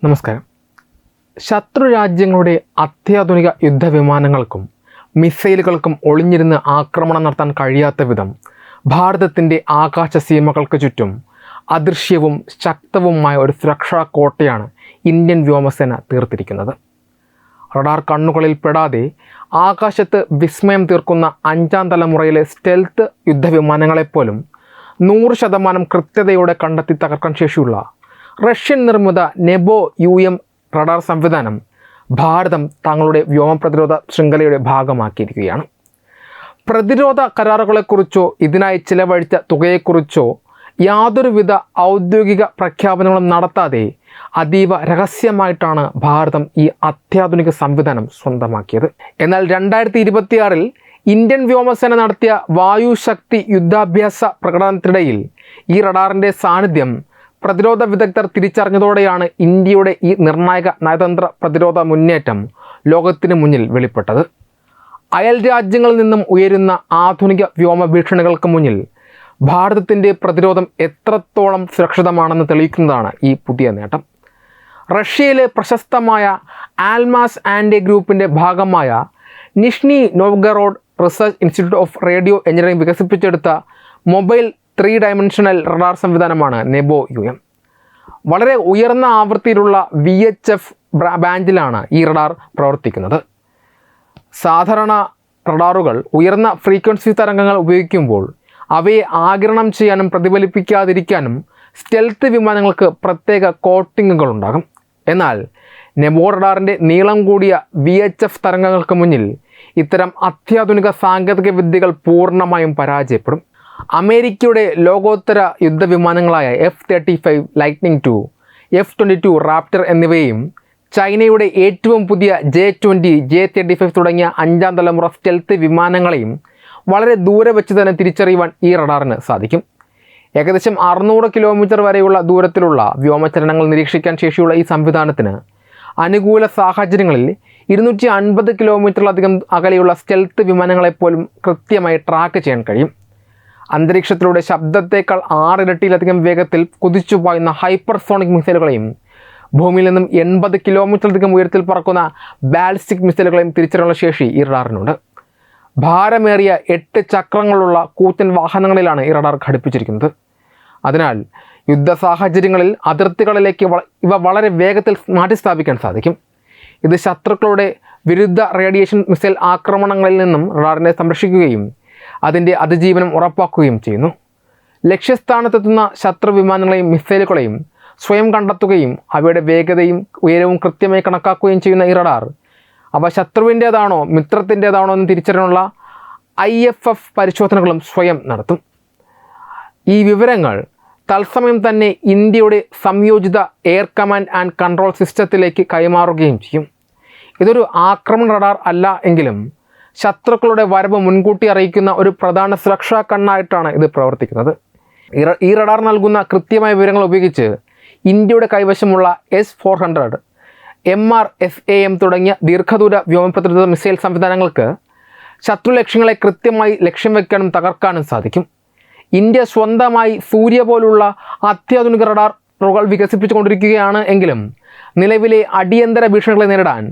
നമസ്കാരം. ശത്രു രാജ്യങ്ങളുടെ അത്യാധുനിക യുദ്ധവിമാനങ്ങൾക്കും മിസൈലുകൾക്കും ഒളിഞ്ഞിരുന്ന് ആക്രമണം നടത്താൻ കഴിയാത്ത വിധം ഭാരതത്തിൻ്റെ ആകാശസീമകൾക്ക് ചുറ്റും അദൃശ്യവും ശക്തവുമായ ഒരു സുരക്ഷാ കോട്ടയാണ് ഇന്ത്യൻ വ്യോമസേന തീർത്തിരിക്കുന്നത്. റഡാർ കണ്ണുകളിൽ പെടാതെ ആകാശത്ത് വിസ്മയം തീർക്കുന്ന 5ാം തലമുറയിലെ സ്റ്റെൽത്ത് യുദ്ധവിമാനങ്ങളെപ്പോലും 100% കൃത്യതയോടെ കണ്ടെത്തി തകർക്കാൻ ശേഷിയുള്ള റഷ്യൻ നിർമ്മിത നെബോ UM റഡാർ സംവിധാനം ഭാരതം തങ്ങളുടെ വ്യോമ പ്രതിരോധ ശൃംഖലയുടെ ഭാഗമാക്കിയിരിക്കുകയാണ്. പ്രതിരോധ കരാറുകളെക്കുറിച്ചോ ഇതിനായി ചിലവഴിച്ച തുകയെക്കുറിച്ചോ യാതൊരുവിധ ഔദ്യോഗിക പ്രഖ്യാപനങ്ങളും നടത്താതെ അതീവ രഹസ്യമായിട്ടാണ് ഭാരതം ഈ അത്യാധുനിക സംവിധാനം സ്വന്തമാക്കിയത്. എന്നാൽ 2026-ൽ ഇന്ത്യൻ വ്യോമസേന നടത്തിയ വായുശക്തി യുദ്ധാഭ്യാസ പ്രകടനത്തിനിടയിൽ ഈ റഡാറിൻ്റെ സാന്നിധ്യം പ്രതിരോധ വിദഗ്ധർ തിരിച്ചറിഞ്ഞതോടെയാണ് ഇന്ത്യയുടെ ഈ നിർണായക നയതന്ത്ര പ്രതിരോധ മുന്നേറ്റം ലോകത്തിന് മുന്നിൽ വെളിപ്പെട്ടത്. അയൽ രാജ്യങ്ങളിൽ നിന്നും ഉയരുന്ന ആധുനിക വ്യോമ ഭീഷണികൾക്ക് മുന്നിൽ ഭാരതത്തിൻ്റെ പ്രതിരോധം എത്രത്തോളം സുരക്ഷിതമാണെന്ന് തെളിയിക്കുന്നതാണ് ഈ പുതിയ നേട്ടം. റഷ്യയിലെ പ്രശസ്തമായ ആൽമാസ് ആൻഡ് ഗ്രൂപ്പിൻ്റെ ഭാഗമായ Nizhny Novgorod research institute of radio engineering വികസിപ്പിച്ചെടുത്ത മൊബൈൽ 3 ഡയമെൻഷണൽ റഡാർ സംവിധാനമാണ് നെബോ UM. വളരെ ഉയർന്ന ആവൃത്തിയിലുള്ള VHF ബാൻഡിലാണ് ഈ റഡാർ പ്രവർത്തിക്കുന്നത്. സാധാരണ റഡാറുകൾ ഉയർന്ന ഫ്രീക്വൻസി തരംഗങ്ങൾ ഉപയോഗിക്കുമ്പോൾ അവയെ ആഗിരണം ചെയ്യാനും പ്രതിഫലിപ്പിക്കാതിരിക്കാനും സ്റ്റെൽത്ത് വിമാനങ്ങൾക്ക് പ്രത്യേക കോട്ടിങ്ങുകൾ ഉണ്ടാകും. എന്നാൽ നെബോ റഡാറിൻ്റെ നീളം കൂടിയ VHF തരംഗങ്ങൾക്ക് മുന്നിൽ ഇത്തരം അത്യാധുനിക സാങ്കേതിക വിദ്യകൾ പൂർണ്ണമായും പരാജയപ്പെടും. അമേരിക്കയുടെ ലോകോത്തര യുദ്ധവിമാനങ്ങളായ F-35 lightning II, F-22 Raptor എന്നിവയും ചൈനയുടെ ഏറ്റവും പുതിയ J-20, J-35 തുടങ്ങിയ 5ാം തലമുറ സ്റ്റെൽത്ത് വിമാനങ്ങളെയും വളരെ ദൂരെ വെച്ച് തന്നെ തിരിച്ചറിയുവാൻ ഈ റഡാറിന് സാധിക്കും. ഏകദേശം 600 കിലോമീറ്റർ വരെയുള്ള ദൂരത്തിലുള്ള വ്യോമചലനങ്ങൾ നിരീക്ഷിക്കാൻ ശേഷിയുള്ള ഈ സംവിധാനത്തിന് അനുകൂല സാഹചര്യങ്ങളിൽ 250 കിലോമീറ്ററിലധികം അകലെയുള്ള സ്റ്റെൽത്ത് വിമാനങ്ങളെപ്പോലും കൃത്യമായി ട്രാക്ക് ചെയ്യാൻ കഴിയും. അന്തരീക്ഷത്തിലൂടെ ശബ്ദത്തേക്കാൾ 6 ഇരട്ടിയിലധികം വേഗത്തിൽ കുതിച്ചു പായുന്ന ഹൈപ്പർസോണിക് മിസൈലുകളെയും ഭൂമിയിൽ നിന്നും 80 കിലോമീറ്ററിലധികം ഉയരത്തിൽ പറക്കുന്ന ബാലിസ്റ്റിക് മിസൈലുകളെയും തിരിച്ചറിയാനുള്ള ശേഷി ഈ റഡാറിനുണ്ട്. ഭാരമേറിയ 8 ചക്രങ്ങളുള്ള കൂറ്റൻ വാഹനങ്ങളിലാണ് ഈ റഡാർ ഘടിപ്പിച്ചിരിക്കുന്നത്. അതിനാൽ യുദ്ധ സാഹചര്യങ്ങളിൽ അതിർത്തികളിലേക്ക് ഇവ വളരെ വേഗത്തിൽ മാറ്റിസ്ഥാപിക്കാൻ സാധിക്കും. ഇത് ശത്രുക്കളുടെ വിരുദ്ധ റേഡിയേഷൻ മിസൈൽ ആക്രമണങ്ങളിൽ നിന്നും റഡാറിനെ സംരക്ഷിക്കുകയും അതിൻ്റെ അതിജീവനം ഉറപ്പാക്കുകയും ചെയ്യുന്നു. ലക്ഷ്യസ്ഥാനത്തെത്തുന്ന ശത്രു വിമാനങ്ങളെയും മിസൈലുകളെയും സ്വയം കണ്ടെത്തുകയും അവയുടെ വേഗതയും ഉയരവും കൃത്യമായി കണക്കാക്കുകയും ചെയ്യുന്ന ഈ റഡാർ അവ ശത്രുവിൻ്റേതാണോ മിത്രത്തിൻ്റേതാണോ എന്ന് തിരിച്ചറിയാനുള്ള IFF പരിശോധനകളും സ്വയം നടത്തും. ഈ വിവരങ്ങൾ തത്സമയം തന്നെ ഇന്ത്യയുടെ സംയോജിത എയർ കമാൻഡ് ആൻഡ് കൺട്രോൾ സിസ്റ്റത്തിലേക്ക് കൈമാറുകയും ചെയ്യും. ഇതൊരു ആക്രമണ റഡാർ അല്ല എങ്കിലും ശത്രുക്കളുടെ വരവ് മുൻകൂട്ടി അറിയിക്കുന്ന ഒരു പ്രധാന സുരക്ഷാ കണ്ണായിട്ടാണ് ഇത് പ്രവർത്തിക്കുന്നത്. ഈ റഡാർ നൽകുന്ന കൃത്യമായ വിവരങ്ങൾ ഉപയോഗിച്ച് ഇന്ത്യയുടെ കൈവശമുള്ള S-400, MRSAM തുടങ്ങിയ ദീർഘദൂര വ്യോമ പ്രതിരോധ മിസൈൽ സംവിധാനങ്ങൾക്ക് ശത്രു ലക്ഷ്യങ്ങളെ കൃത്യമായി ലക്ഷ്യം വയ്ക്കാനും തകർക്കാനും സാധിക്കും. ഇന്ത്യ സ്വന്തമായി സൂര്യ പോലുള്ള അത്യാധുനിക റഡാറുകൾ വികസിപ്പിച്ചുകൊണ്ടിരിക്കുകയാണ് എങ്കിലും നിലവിലെ അടിയന്തര ഭീഷണികളെ നേരിടാൻ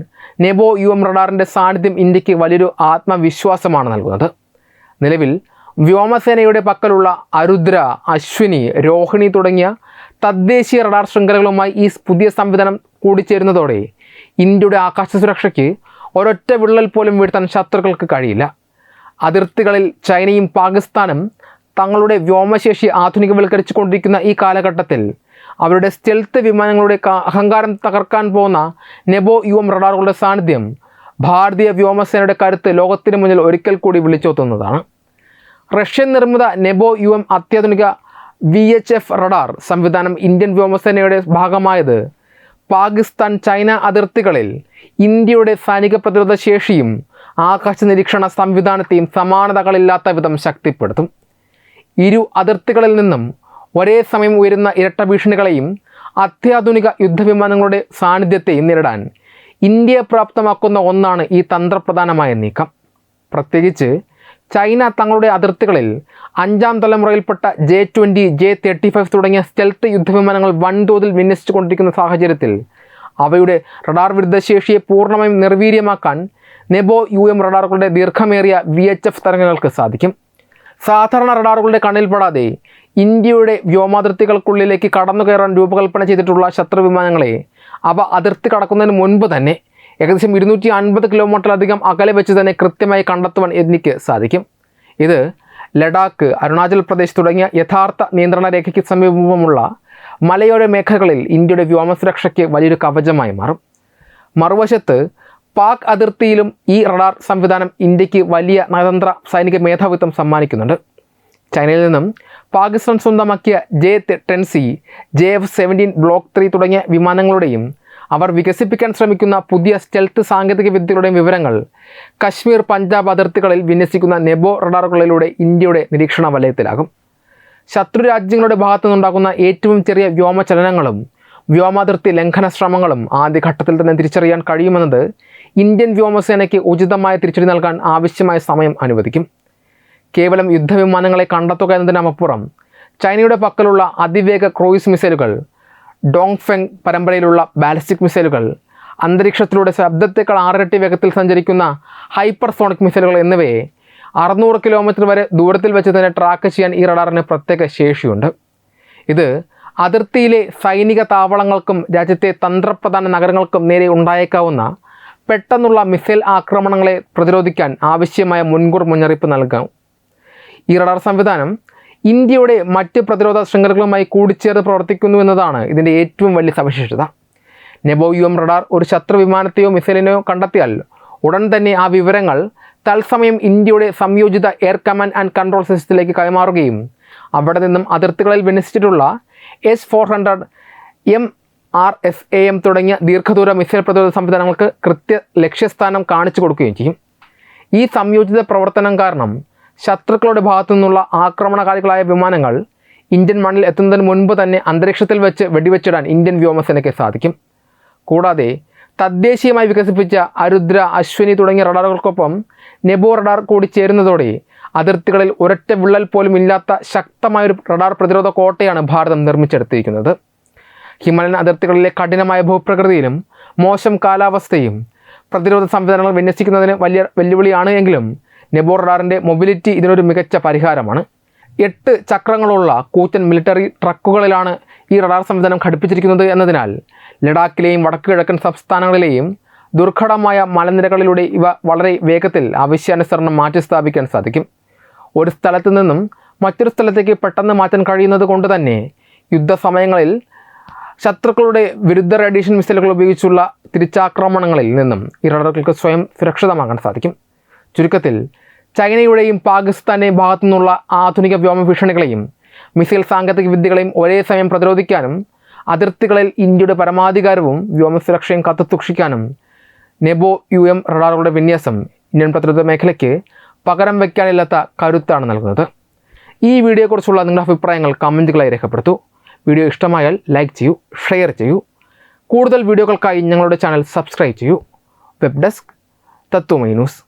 നെബോ UM റഡാറിൻ്റെ സാന്നിധ്യം ഇന്ത്യക്ക് വലിയൊരു ആത്മവിശ്വാസമാണ് നൽകുന്നത്. നിലവിൽ വ്യോമസേനയുടെ പക്കലുള്ള അരുദ്ര, അശ്വിനി, രോഹിണി തുടങ്ങിയ തദ്ദേശീയ റഡാർ ശൃംഖലകളുമായി ഈ പുതിയ സംവിധാനം കൂടിച്ചേരുന്നതോടെ ഇന്ത്യയുടെ ആകാശ സുരക്ഷയ്ക്ക് ഒരൊറ്റ വിള്ളൽ പോലും വീഴ്ത്താൻ ശത്രുക്കൾക്ക് കഴിയില്ല. അതിർത്തികളിൽ ചൈനയും പാകിസ്ഥാനും തങ്ങളുടെ വ്യോമശേഷി ആധുനികവൽക്കരിച്ചു കൊണ്ടിരിക്കുന്ന ഈ കാലഘട്ടത്തിൽ അവരുടെ സ്റ്റെൽത്ത് വിമാനങ്ങളുടെ അഹങ്കാരം തകർക്കാൻ പോകുന്ന നെബോ UM റഡാറുകളുടെ സാന്നിധ്യം ഭാരതീയ വ്യോമസേനയുടെ കരുത്ത് ലോകത്തിന് മുന്നിൽ ഒരിക്കൽ കൂടി വിളിച്ചോത്തുന്നതാണ്. റഷ്യൻ നിർമ്മിത നെബോ UM അത്യാധുനിക VHF റഡാർ സംവിധാനം ഇന്ത്യൻ വ്യോമസേനയുടെ ഭാഗമായത് പാകിസ്ഥാൻ ചൈന അതിർത്തികളിൽ ഇന്ത്യയുടെ സൈനിക പ്രതിരോധ ശേഷിയും ആകാശ നിരീക്ഷണ സംവിധാനത്തെയും സമാനതകളില്ലാത്ത വിധം ശക്തിപ്പെടുത്തും. ഇരു അതിർത്തികളിൽ നിന്നും ഒരേ സമയം ഉയരുന്ന ഇരട്ട ഭീഷണികളെയും അത്യാധുനിക യുദ്ധവിമാനങ്ങളുടെ സാന്നിധ്യത്തെയും നേരിടാൻ ഇന്ത്യയെ പ്രാപ്തമാക്കുന്ന ഒന്നാണ് ഈ തന്ത്രപ്രധാനമായ നീക്കം. പ്രത്യേകിച്ച് ചൈന തങ്ങളുടെ അതിർത്തികളിൽ 5ാം തലമുറയിൽപ്പെട്ട J-20, J-35 തുടങ്ങിയ സ്റ്റെൽത്ത് യുദ്ധവിമാനങ്ങൾ വൻതോതിൽ വിന്യസിച്ചുകൊണ്ടിരിക്കുന്ന സാഹചര്യത്തിൽ അവയുടെ റഡാർ വിരുദ്ധശേഷിയെ പൂർണ്ണമായും നിർവീര്യമാക്കാൻ നെബോ UM റഡാറുകളുടെ ദീർഘമേറിയ VHF തരംഗങ്ങൾക്ക് സാധിക്കും. സാധാരണ റഡാറുകളുടെ കണ്ണിൽപ്പെടാതെ ഇന്ത്യയുടെ വ്യോമാതിർത്തികൾക്കുള്ളിലേക്ക് കടന്നു കയറാൻ രൂപകൽപ്പന ചെയ്തിട്ടുള്ള ശത്രു വിമാനങ്ങളെ അവ അതിർത്തി കടക്കുന്നതിന് മുൻപ് തന്നെ ഏകദേശം 250 കിലോമീറ്ററിലധികം അകലെ വെച്ച് തന്നെ കൃത്യമായി കണ്ടെത്തുവാൻ എനിക്ക് സാധിക്കും. ഇത് ലഡാക്ക്, അരുണാചൽ പ്രദേശ് തുടങ്ങിയ യഥാർത്ഥ നിയന്ത്രണ രേഖയ്ക്ക് സമീപമുള്ള മലയോര മേഖലകളിൽ ഇന്ത്യയുടെ വ്യോമസുരക്ഷയ്ക്ക് വലിയൊരു കവചമായി മാറും. മറുവശത്ത് പാക് അതിർത്തിയിലും ഈ റഡാർ സംവിധാനം ഇന്ത്യക്ക് വലിയ നയതന്ത്ര സൈനിക മേധാവിത്വം സമ്മാനിക്കുന്നുണ്ട്. ചൈനയിൽ നിന്നും പാകിസ്ഥാൻ സ്വന്തമാക്കിയ J-10C, JF-17 ബ്ലോക്ക് 3 തുടങ്ങിയ വിമാനങ്ങളുടെയും അവർ വികസിപ്പിക്കാൻ ശ്രമിക്കുന്ന പുതിയ സ്റ്റെൽത്ത് സാങ്കേതിക വിദ്യകളുടെയും വിവരങ്ങൾ കശ്മീർ, പഞ്ചാബ് അതിർത്തികളിൽ വിന്യസിക്കുന്ന നെബോ റഡാറുകളിലൂടെ ഇന്ത്യയുടെ നിരീക്ഷണ വലയത്തിലാകും. ശത്രു രാജ്യങ്ങളുടെ ഭാഗത്തു നിന്നുണ്ടാകുന്ന ഏറ്റവും ചെറിയ വ്യോമചലനങ്ങളും വ്യോമാതിർത്തി ലംഘന ശ്രമങ്ങളും ആദ്യഘട്ടത്തിൽ തന്നെ തിരിച്ചറിയാൻ കഴിയുമെന്നത് ഇന്ത്യൻ വ്യോമസേനയ്ക്ക് ഉചിതമായ തിരിച്ചടി നൽകാൻ ആവശ്യമായ സമയം അനുവദിക്കും. കേവലം യുദ്ധവിമാനങ്ങളെ കണ്ടെത്തുക എന്നതിനപ്പുറം ചൈനയുടെ പക്കലുള്ള അതിവേഗ ക്രൂയിസ് മിസൈലുകൾ, ഡോങ്ഫെങ് പരമ്പരയിലുള്ള ബാലിസ്റ്റിക് മിസൈലുകൾ, അന്തരീക്ഷത്തിലൂടെ ശബ്ദത്തേക്കാൾ 6 ഇരട്ടി വേഗത്തിൽ സഞ്ചരിക്കുന്ന ഹൈപ്പർസോണിക് മിസൈലുകൾ എന്നിവയെ 600 കിലോമീറ്റർ വരെ ദൂരത്തിൽ വെച്ച് തന്നെ ട്രാക്ക് ചെയ്യാൻ ഈ റഡാറിന് പ്രത്യേക ശേഷിയുണ്ട്. ഇത് അതിർത്തിയിലെ സൈനിക താവളങ്ങൾക്കും രാജ്യത്തെ തന്ത്രപ്രധാന നഗരങ്ങൾക്കും നേരെ ഉണ്ടായേക്കാവുന്ന പെട്ടെന്നുള്ള മിസൈൽ ആക്രമണങ്ങളെ പ്രതിരോധിക്കാൻ ആവശ്യമായ മുൻകൂർ മുന്നറിയിപ്പ് നൽകാം. ഈ റഡാർ സംവിധാനം ഇന്ത്യയുടെ മറ്റ് പ്രതിരോധ ശൃംഖലകളുമായി കൂടിച്ചേർന്ന് പ്രവർത്തിക്കുന്നു എന്നതാണ് ഇതിൻ്റെ ഏറ്റവും വലിയ സവിശേഷത. നെബോ UM റഡാർ ഒരു ശത്രു വിമാനത്തെയോ മിസൈലിനെയോ കണ്ടെത്തിയാൽ ഉടൻ തന്നെ ആ വിവരങ്ങൾ തത്സമയം ഇന്ത്യയുടെ സംയോജിത എയർ കമാൻഡ് ആൻഡ് കൺട്രോൾ സിസ്റ്റത്തിലേക്ക് കൈമാറുകയും അവിടെ നിന്നും അതിർത്തികളിൽ വിന്യസിച്ചിട്ടുള്ള S-400, MRSAM തുടങ്ങിയ ദീർഘദൂര മിസൈൽ പ്രതിരോധ സംവിധാനങ്ങൾക്ക് കൃത്യ ലക്ഷ്യസ്ഥാനം കാണിച്ചു കൊടുക്കുകയും ചെയ്യും. ഈ സംയോജിത പ്രവർത്തനം കാരണം ശത്രുക്കളുടെ ഭാഗത്തു നിന്നുള്ള ആക്രമണകാരികളായ വിമാനങ്ങൾ ഇന്ത്യൻ മണ്ണിൽ എത്തുന്നതിന് മുൻപ് തന്നെ അന്തരീക്ഷത്തിൽ വെച്ച് വെടിവെച്ചിടാൻ ഇന്ത്യൻ വ്യോമസേനയ്ക്ക് സാധിക്കും. കൂടാതെ തദ്ദേശീയമായി വികസിപ്പിച്ച അരുദ്ര, അശ്വിനി തുടങ്ങിയ റഡാറുകൾക്കൊപ്പം നെബോ റഡാർ കൂടി ചേരുന്നതോടെ അതിർത്തികളിൽ ഒരൊറ്റ വിള്ളൽ പോലും ഇല്ലാത്ത ശക്തമായൊരു റഡാർ പ്രതിരോധ കോട്ടയാണ് ഭാരതം നിർമ്മിച്ചെടുത്തിരിക്കുന്നത്. ഹിമാലയൻ അതിർത്തികളിലെ കഠിനമായ ഭൂപ്രകൃതിയിലും മോശം കാലാവസ്ഥയും പ്രതിരോധ സംവിധാനങ്ങൾ വിന്യസിക്കുന്നതിന് വലിയ വെല്ലുവിളിയാണ് എങ്കിലും നെബോ റഡാറിൻ്റെ മൊബിലിറ്റി ഇതിനൊരു മികച്ച പരിഹാരമാണ്. 8 ചക്രങ്ങളുള്ള കൂറ്റൻ മിലിറ്ററി ട്രക്കുകളിലാണ് ഈ റഡാർ സംവിധാനം ഘടിപ്പിച്ചിരിക്കുന്നത് എന്നതിനാൽ ലഡാക്കിലെയും വടക്കു കിഴക്കൻ സംസ്ഥാനങ്ങളിലെയും ദുർഘടമായ മലനിരകളിലൂടെ ഇവ വളരെ വേഗത്തിൽ ആവശ്യാനുസരണം മാറ്റി സ്ഥാപിക്കാൻ സാധിക്കും. ഒരു സ്ഥലത്തു നിന്നും മറ്റൊരു സ്ഥലത്തേക്ക് പെട്ടെന്ന് മാറ്റാൻ കഴിയുന്നത് കൊണ്ട് തന്നെ യുദ്ധസമയങ്ങളിൽ ശത്രുക്കളുടെ വിരുദ്ധ റേഡിയേഷൻ മിസൈലുകൾ ഉപയോഗിച്ചുള്ള തിരിച്ചാക്രമണങ്ങളിൽ നിന്നും ഈ റഡാറുകൾക്ക് സ്വയം സുരക്ഷിതമാകാൻ സാധിക്കും. ചുരുക്കത്തിൽ ചൈനയുടെയും പാകിസ്ഥാൻ്റെയും ഭാഗത്തു നിന്നുള്ള ആധുനിക വ്യോമ ഭീഷണികളെയും മിസൈൽ സാങ്കേതിക വിദ്യകളെയും ഒരേ സമയം പ്രതിരോധിക്കാനും അതിർത്തികളിൽ ഇന്ത്യയുടെ പരമാധികാരവും വ്യോമസുരക്ഷയും കാത്തുസൂക്ഷിക്കാനും നെബോ UM റഡാറുകളുടെ വിന്യാസം ഇന്ത്യൻ പ്രതിരോധ മേഖലയ്ക്ക് പകരം വയ്ക്കാനില്ലാത്ത കരുത്താണ് നൽകുന്നത്. ഈ വീഡിയോയെക്കുറിച്ചുള്ള നിങ്ങളുടെ അഭിപ്രായങ്ങൾ കമൻറ്റുകളായി രേഖപ്പെടുത്തൂ. വീഡിയോ ഇഷ്ടമായാൽ ലൈക്ക് ചെയ്യൂ, ഷെയർ ചെയ്യൂ. കൂടുതൽ വീഡിയോകൾക്കായി ഞങ്ങളുടെ ചാനൽ സബ്സ്ക്രൈബ് ചെയ്യൂ. വെബ് ഡെസ്ക് തത്വമൈ ന്യൂസ്.